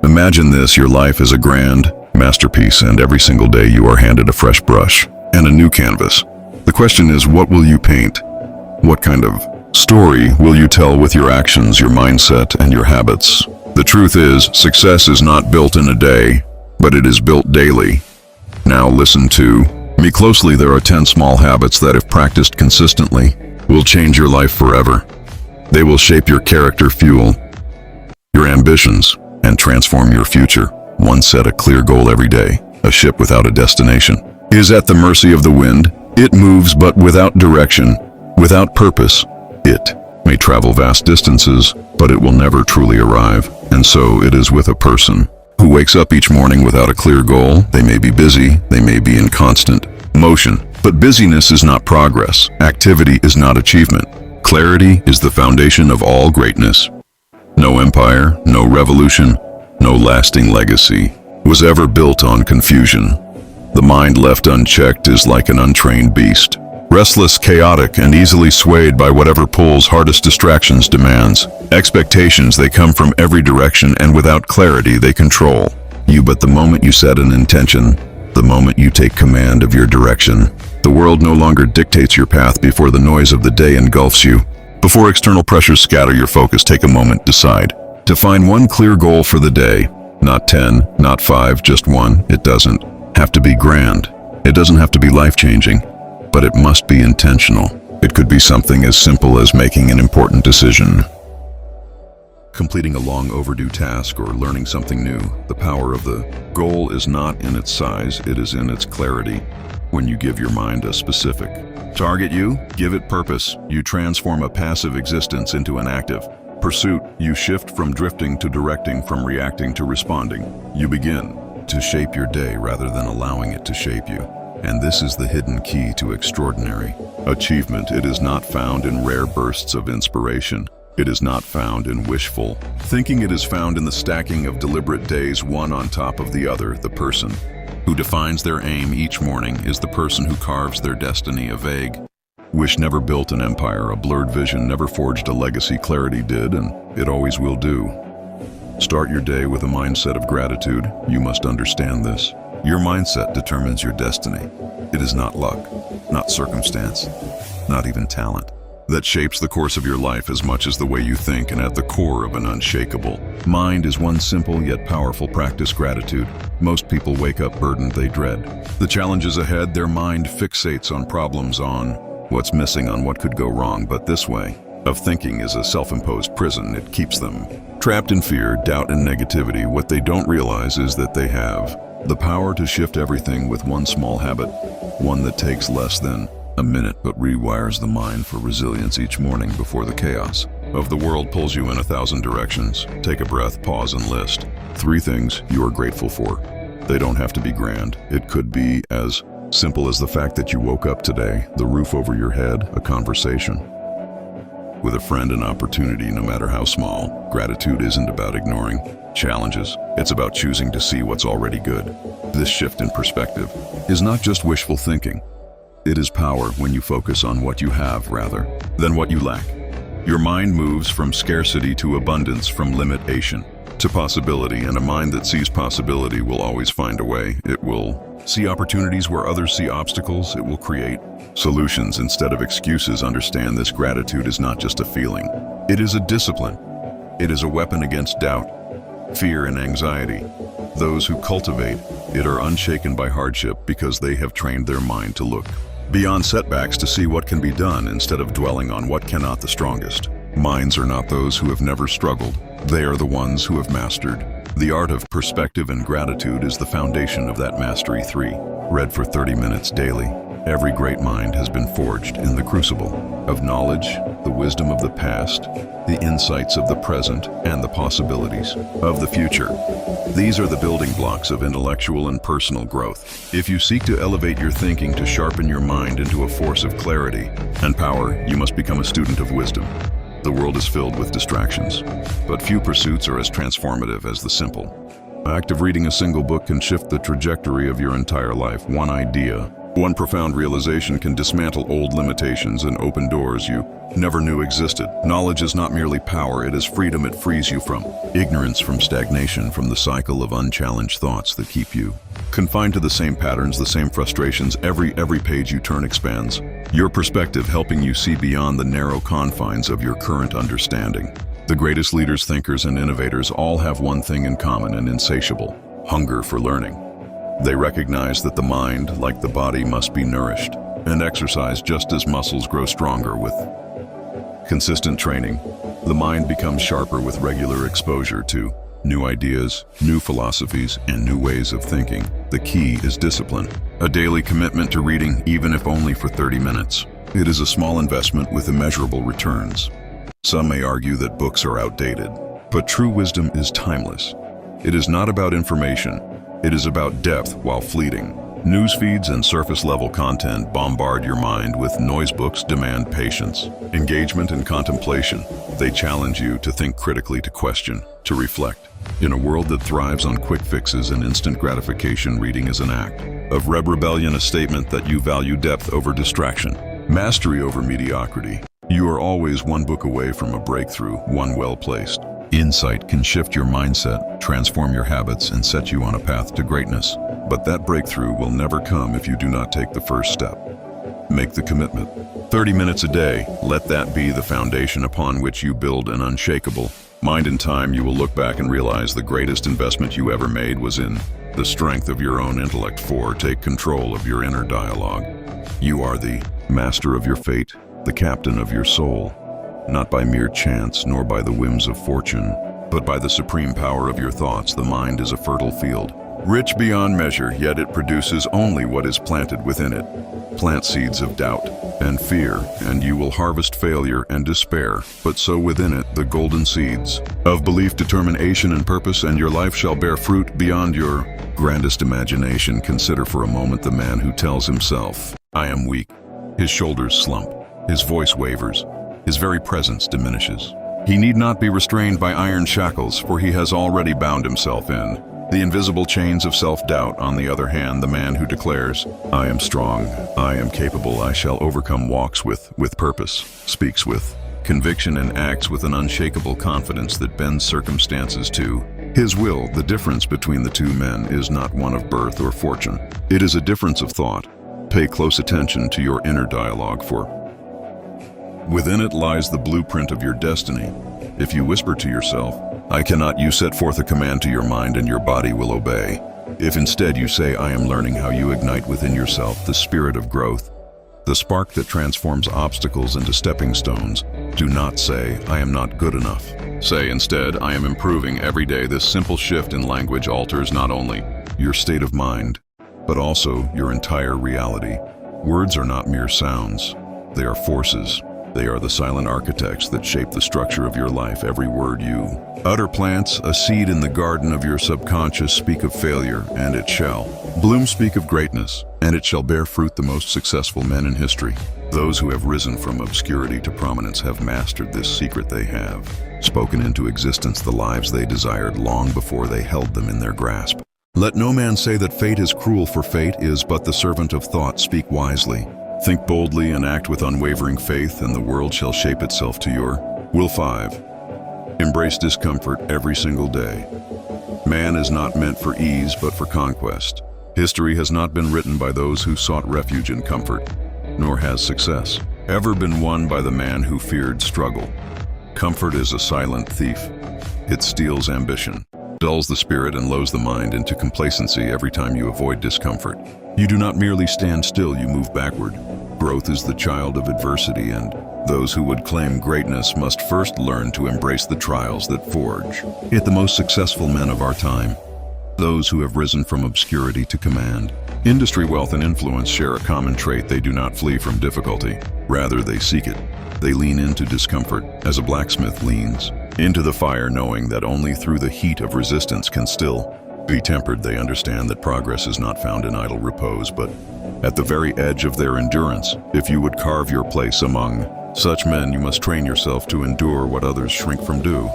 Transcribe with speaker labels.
Speaker 1: Imagine this, your life is a grand masterpiece, and every single day you are handed a fresh brush and a new canvas. The question is, what will you paint? What kind of story will you tell with your actions, your mindset, and your habits? The truth is, success is not built in a day, but it is built daily. Now listen to me closely. There are 10 small habits that, if practiced consistently, will change your life forever. They will shape your character, fuel your ambitions, and transform your future. 1. Set a clear goal every day. A ship without a destination is at the mercy of the wind. It moves, but without direction, without purpose. It may travel vast distances, but it will never truly arrive. And so it is with a person who wakes up each morning without a clear goal. They may be busy, they may be in constant motion, but busyness is not progress. Activity is not achievement. Clarity is the foundation of all greatness. No empire, no revolution, no lasting legacy was ever built on confusion. The mind left unchecked is like an untrained beast, restless, chaotic, and easily swayed by whatever pulls hardest distractions demands. Expectations, they come from every direction, and without clarity they control you. But the moment you set an intention, the moment you take command of your direction, the world no longer dictates your path. Before the noise of the day engulfs you, before external pressures scatter your focus, take a moment, decide to find one clear goal for the day. Not 10, not 5, just one. It doesn't have to be grand. It doesn't have to be life-changing, but it must be intentional. It could be something as simple as making an important decision, completing a long overdue task, or learning something new. The power of the goal is not in its size, it is in its clarity. When you give your mind a specific target, you give it purpose. You transform a passive existence into an active pursuit. You shift from drifting to directing, from reacting to responding. You begin to shape your day rather than allowing it to shape you. And this is the hidden key to extraordinary achievement. It is not found in rare bursts of inspiration. It is not found in wishful thinking. It is found in the stacking of deliberate days, one on top of the other. The person who defines their aim each morning is the person who carves their destiny. A vague wish never built an empire. A blurred vision never forged a legacy. Clarity did, and it always will do. Start your day with a mindset of gratitude. You must understand this. Your mindset determines your destiny. It is not luck, not circumstance, not even talent that shapes the course of your life as much as the way you think. And at the core of an unshakable mind is one simple yet powerful practice: gratitude. Most people wake up burdened. They dread the challenges ahead. Their mind fixates on problems, on what's missing, on what could go wrong. But this way of thinking is a self-imposed prison. It keeps them trapped in fear, doubt, and negativity. What they don't realize is that they have the power to shift everything with one small habit, one that takes less than a minute but rewires the mind for resilience. Each morning, before the chaos of the world pulls you in 1,000 directions, take a breath, pause, and list 3 things you are grateful for. They don't have to be grand. It could be as simple as the fact that you woke up today, the roof over your head, a conversation with a friend, an opportunity, no matter how small. Gratitude isn't about ignoring challenges. It's about choosing to see what's already good. This shift in perspective is not just wishful thinking. It is power when you focus on what you have rather than what you lack. Your mind moves from scarcity to abundance, from limitation to possibility, and a mind that sees possibility will always find a way. It will see opportunities where others see obstacles. It will create solutions instead of excuses. Understand this: gratitude is not just a feeling. It is a discipline. It is a weapon against doubt, fear, and anxiety. Those who cultivate it are unshaken by hardship because they have trained their mind to look beyond setbacks to see what can be done instead of dwelling on what cannot. The strongest minds are not those who have never struggled. They are the ones who have mastered the art of perspective, and gratitude is the foundation of that mastery. 3. Read for 30 minutes daily. Every great mind has been forged in the crucible of knowledge, the wisdom of the past, the insights of the present, and the possibilities of the future. These are the building blocks of intellectual and personal growth. If you seek to elevate your thinking, to sharpen your mind into a force of clarity and power, you must become a student of wisdom. The world is filled with distractions, but few pursuits are as transformative as the simple act of reading a single book can shift the trajectory of your entire life. One idea One profound realization can dismantle old limitations and open doors you never knew existed. Knowledge is not merely power, it is freedom. It frees you from ignorance, from stagnation, from the cycle of unchallenged thoughts that keep you confined to the same patterns, the same frustrations. Every page you turn expands your perspective, helping you see beyond the narrow confines of your current understanding. The greatest leaders, thinkers, and innovators all have one thing in common: an insatiable hunger for learning. They recognize that the mind, like the body, must be nourished and exercised just as muscles grow stronger with consistent training. The mind becomes sharper with regular exposure to new ideas, new philosophies, and new ways of thinking. The key is discipline, a daily commitment to reading, even if only for 30 minutes. It is a small investment with immeasurable returns. Some may argue that books are outdated, but true wisdom is timeless. It is not about information. It is about depth while fleeting. News feeds and surface-level content bombard your mind with noise. Books demand patience, engagement, and contemplation. They challenge you to think critically, to question, to reflect. In a world that thrives on quick fixes and instant gratification, reading is an act of rebellion, a statement that you value depth over distraction, mastery over mediocrity. You are always one book away from a breakthrough. One well-placed insight can shift your mindset, transform your habits, and set you on a path to greatness. But that breakthrough will never come if you do not take the first step. Make the commitment. 30 minutes a day. Let that be the foundation upon which you build an unshakable mind. In time, you will look back and realize the greatest investment you ever made was in the strength of your own intellect. 4. Take control of your inner dialogue. You are the master of your fate, the captain of your soul. Not by mere chance, nor by the whims of fortune, but by the supreme power of your thoughts. The mind is a fertile field, rich beyond measure, yet it produces only what is planted within it. Plant seeds of doubt and fear, and you will harvest failure and despair, but sow within it the golden seeds of belief, determination, and purpose, and your life shall bear fruit beyond your grandest imagination. Consider for a moment the man who tells himself, "I am weak." His shoulders slump, his voice wavers, his very presence diminishes. He need not be restrained by iron shackles, for he has already bound himself in the invisible chains of self-doubt. On the other hand, the man who declares, "I am strong, I am capable, I shall overcome," walks with purpose, speaks with conviction, and acts with an unshakable confidence that bends circumstances to his will. The difference between the two men is not one of birth or fortune. It is a difference of thought. Pay close attention to your inner dialogue, for within it lies the blueprint of your destiny. If you whisper to yourself, "I cannot," you set forth a command to your mind, and your body will obey. If instead you say, "I am learning," how you ignite within yourself the spirit of growth, the spark that transforms obstacles into stepping stones. Do not say, "I am not good enough." Say instead, "I am improving every day." This simple shift in language alters not only your state of mind, but also your entire reality. Words are not mere sounds. They are forces. They are the silent architects that shape the structure of your life. Every word you utter plants a seed in the garden of your subconscious. Speak of failure, and it shall bloom. Speak of greatness, and it shall bear fruit. The most successful men in history, those who have risen from obscurity to prominence, have mastered this secret. They have spoken into existence the lives they desired long before they held them in their grasp. Let no man say that fate is cruel, for fate is but the servant of thought. Speak wisely. Think boldly and act with unwavering faith, and the world shall shape itself to your will. 5. Embrace discomfort every single day. Man is not meant for ease, but for conquest. History has not been written by those who sought refuge in comfort, nor has success ever been won by the man who feared struggle. Comfort is a silent thief. It steals ambition, dulls the spirit, and lulls the mind into complacency. Every time you avoid discomfort, you do not merely stand still, you move backward. Growth is the child of adversity, and those who would claim greatness must first learn to embrace the trials that forge it. The most successful men of our time, those who have risen from obscurity to command, industry, wealth, and influence, share a common trait. They do not flee from difficulty. Rather, they seek it. They lean into discomfort as a blacksmith leans into the fire, knowing that only through the heat of resistance can still be tempered. They understand that progress is not found in idle repose, but at the very edge of their endurance. If you would carve your place among such men, you must train yourself to endure what others shrink from. Do